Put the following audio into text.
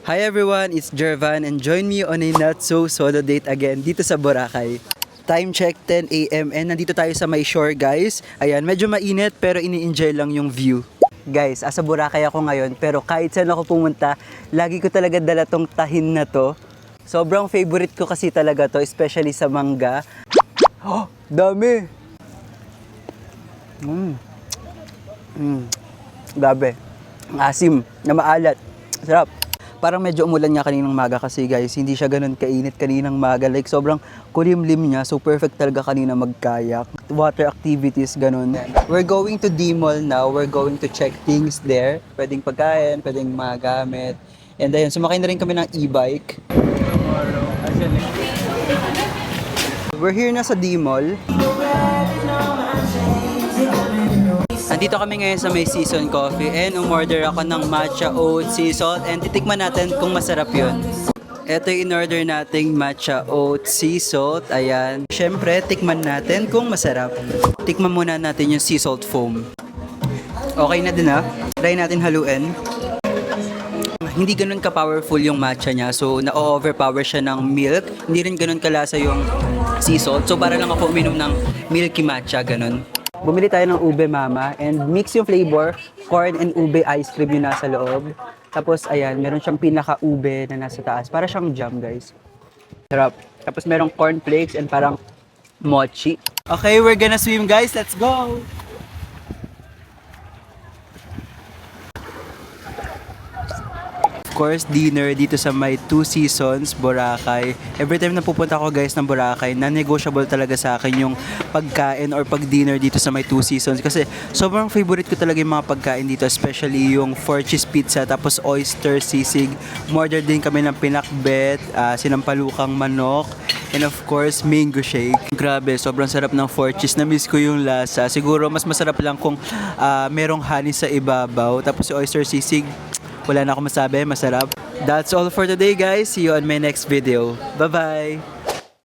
Hi everyone, it's Jervan and join me on a not so solo date again dito sa Boracay. Time check 10 AM and nandito tayo sa may shore guys. Ayan, medyo mainit pero ini-enjoy lang yung view. Guys, asa Boracay ako ngayon pero kahit saan ako pumunta, lagi ko talaga dala tong tahin na to. Sobrang favorite ko kasi talaga to, especially sa mangga. Oh, dami! Grabe. Ang asim na maalat. Sarap. Parang medyo umulan nga kaninang maga kasi guys, hindi siya ganun kainit kaninang maga. Like sobrang kulimlim niya, so perfect talaga kanina magkayak. Water activities, ganun. We're going to D-Mall now. We're going to check things there. Pwedeng pagkain, pwedeng magamit. And ayun, sumakay na rin kami ng e-bike. We're here na sa D-Mall. Nandito kami ngayon sa may Season Coffee and umorder ako ng matcha oat sea salt and titikman natin kung masarap yun. Ito yung in-order nating matcha oat sea salt. Ayan. Siyempre, tikman natin kung masarap. Tikman muna natin yung sea salt foam. Okay na din ha. Try natin haluin. Hindi ganun ka-powerful yung matcha niya. So, na-overpower siya ng milk. Hindi rin ganun kalasa yung sea salt. So, para lang ako uminom ng milky matcha, ganun. Bumili tayo ng ube mama and mix yung flavor, corn and ube ice cream yung nasa loob. Tapos ayan, meron siyang pinaka-ube na nasa taas. Para siyang jam guys. Sarap. Tapos merong corn flakes and parang mochi. Okay, we're gonna swim guys. Let's go! Of course, dinner dito sa may Two Seasons, Boracay. Every time na pupunta ako guys ng Boracay, non-negotiable talaga sa akin yung pagkain or pag-dinner dito sa may Two Seasons. Kasi sobrang favorite ko talaga yung mga pagkain dito, especially yung 4 cheese pizza, tapos oyster sisig. Order din kami ng pinakbet, sinampalukang manok, and of course, mango shake. Grabe, sobrang sarap ng 4 cheese. Na-miss ko yung lasa. Siguro mas masarap lang kung merong honey sa ibabaw. Tapos yung oyster sisig, wala na akong masabi, masarap. That's all for today guys. See you on my next video. Bye-bye!